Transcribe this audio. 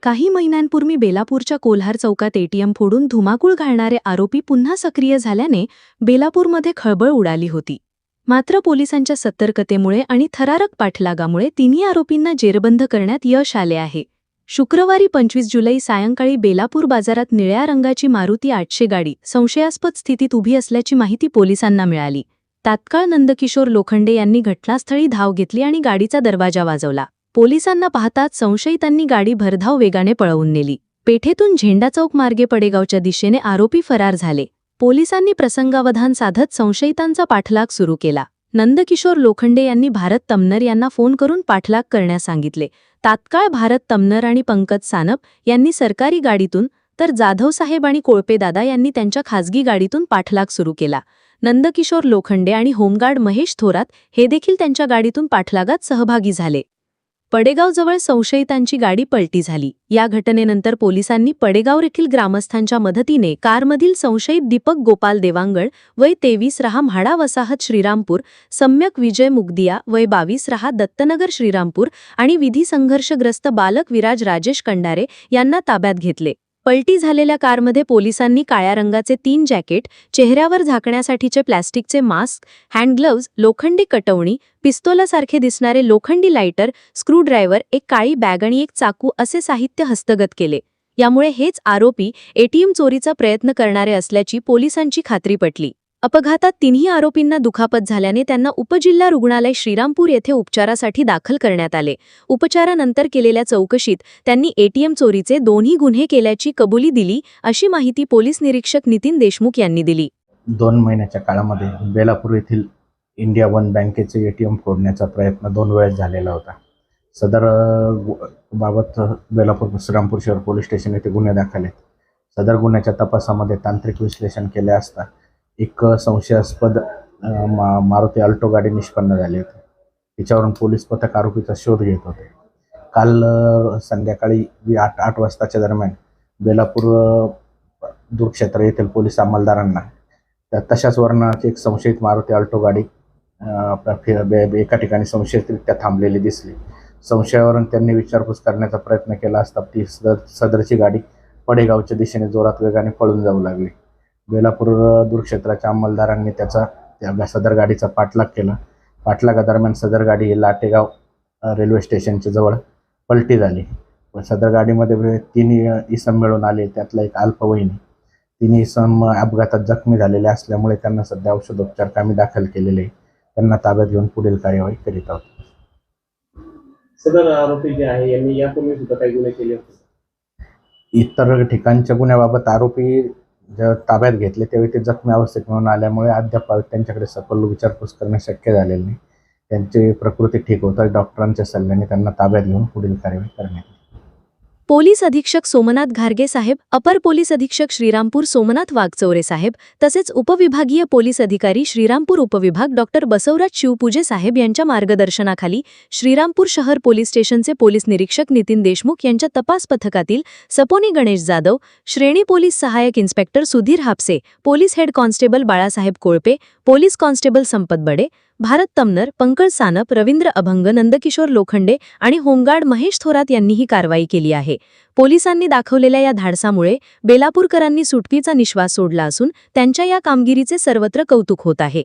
काही महिन्यांपूर्वी बेलापूरच्या कोल्हार चौकात एटीएम फोडून धुमाकूळ घालणारे आरोपी पुन्हा सक्रिय झाल्याने बेलापूरमध्ये खळबळ उडाली होती. मात्र पोलिसांच्या सतर्कतेमुळे आणि थरारक पाठलागामुळे तिन्ही आरोपींना जेरबंद करण्यात यश आले आहे. शुक्रवारी 25 जुलै सायंकाळी बेलापूर बाजारात निळ्या रंगाची मारुती 800 गाडी संशयास्पद स्थितीत उभी असल्याची माहिती पोलिसांना मिळाली. तात्काळ नंदकिशोर लोखंडे यांनी घटनास्थळी धाव घेतली आणि गाडीचा दरवाजा वाजवला. पोलिसांना पाहताच संशयितांनी गाडी भरधाव वेगाने पळवून नेली. पेठेतून झेंडा चौक मार्गे पडेगावच्या दिशेने आरोपी फरार झाले. पोलिसांनी प्रसंगावधान साधत संशयितांचा पाठलाग सुरू केला. नंदकिशोर लोखंडे यांनी भारत तमनर यांना फोन करून पाठलाग करण्यास सांगितले. तात्काळ भारत तमनर आणि पंकज सानप यांनी सरकारी गाडीतून तर जाधवसाहेब आणि कोळपेदादा यांनी त्यांच्या खासगी गाडीतून पाठलाग सुरू केला. नंदकिशोर लोखंडे आणि होमगार्ड महेश थोरात हे देखील त्यांच्या गाडीतून पाठलागात सहभागी झाले. पडेगावजवळ संशयितांची गाडी पलटी झाली. या घटनेनंतर पोलिसांनी पडेगाव येथील ग्रामस्थांच्या मदतीने कारमधील संशयित दीपक गोपाल देवांगण वय 23 राहा म्हाडा वसाहत श्रीरामपूर, सम्यक विजय मुगदिया वय 22 राहा दत्तनगर श्रीरामपूर आणि विधी संघर्षग्रस्त बालक विराज राजेश कंडारे यांना ताब्यात घेतले. पलटी झालेल्या कारमध्ये पोलिसांनी काळ्या रंगाचे 3 जॅकेट, चेहऱ्यावर झाकण्यासाठीचे प्लॅस्टिकचे मास्क, हँडग्लोव्ज, लोखंडी कटवणी, पिस्तोलासारखे दिसणारे लोखंडी लायटर, स्क्रूड्रायव्हर, एक काळी बॅग आणि एक चाकू असे साहित्य हस्तगत केले. यामुळे हेच आरोपी एटीएम चोरीचा प्रयत्न करणारे असल्याची पोलिसांची खात्री पटली. अपघातात तिन्ही आरोपींना दुखापत झाल्याने त्यांना उपजिल्हा रुग्णालय श्रीरामपूर येथे उपचारासाठी दाखल करण्यात आले. उपचारानंतर केलेल्या चौकशीत त्यांनी एटीएम चोरीचे 2 गुन्हे केल्याची कबुली दिली, अशी माहिती पोलीस निरीक्षक नितीन देशमुख यांनी दिली. 2 महिन्याच्या काळामध्ये बेलापूर येथील इंडिया वन बँकेचे एटीएम फोडण्याचा प्रयत्न 2 वेळेस झालेला होता. सदर बाबत बेलापूर श्रीरामपूर शहर पोलीस स्टेशन येथे गुन्हे दाखल आहेत. सदर गुन्ह्याच्या तपासामध्ये तांत्रिक विश्लेषण केले असता एक संशयास्पद मारुती अल्टो गाडी निष्पन्न झाली होती. तिच्यावरून पोलीस पथक आरोपीचा शोध घेत होते. काल संध्याकाळी 8 वाजताच्या दरम्यान बेलापूर दूरक्षेत्र येथील पोलीस अंमलदारांना तशाच वर्णाची एक संशयित मारुती अल्टो गाडी एका ठिकाणी संशयितरित्या थांबलेली दिसली. संशयावरून त्यांनी विचारपूस करण्याचा प्रयत्न केला असता ती सदरची गाडी पडेगावच्या दिशेने जोरात वेगाने पळून जाऊ लागली. बेलापूर दूरक्षेत्राच्या अंमलदारांनी त्या सदर गाडीचा पाठलाग केला. पाठलागादरम्यान सदर गाडी लाटेगाव रेल्वे स्टेशनच्या जवळ पलटी झाली. सदर गाडीमध्ये 3 इसम मिळून आले, त्यातला एक अल्पवयीन. 3 इसम अपघातात जखमी झालेले असल्यामुळे त्यांना सध्या औषधोपचार कामी दाखल केलेले. त्यांना ताब्यात घेऊन पुढील कार्यवाही करीत आहोत. सदर आरोपी जे आहे यांनी यापूर्वी सुद्धा काही गुन्हे केले होते. इतर ठिकाणच्या गुन्ह्याबाबत आरोपी जेव्हा ताब्यात घेतले त्यावेळी ते जखमी अवस्थेत म्हणून आल्यामुळे अद्याप त्यांच्याकडे सखोल विचारपूस करणे शक्य झालेले नाही. त्यांची प्रकृती ठीक होता. डॉक्टरांच्या सल्ल्याने त्यांना ताब्यात घेऊन पुढील कार्यवाही करण्यात येईल. पोलीस अधीक्षक सोमनाथ घारगे साहेब, अपर पोलीस अधीक्षक श्रीरामपूर सोमनाथ वाघचौरे साहेब तसेच उपविभागीय पोलीस अधिकारी श्रीरामपूर उपविभाग डॉ. बसवराज शिवपूजे साहेब यांच्या मार्गदर्शनाखाली श्रीरामपूर शहर पोलीस स्टेशनचे पोलीस निरीक्षक नितीन देशमुख यांच्या तपास पथकातील सपोनी गणेश जाधव, श्रेणी पोलीस सहायक inspector Sudhir Hapse, police head constable Balasaheb Kolpe, police constable Sampat Bade, Bharat Tamnar, Pankaj Sanap, Ravindra अभंग, नंदकिशोर लोखंडे आणि होमगार्ड महेश थोरात यांनी ही कारवाई केली आहे. पोलिसांनी दाखवलेल्या या धाडसामुळे बेलापूरकरांनी सुटकेचा निश्वास सोडला असून त्यांच्या या कामगिरीचे सर्वत्र कौतुक होत आहे.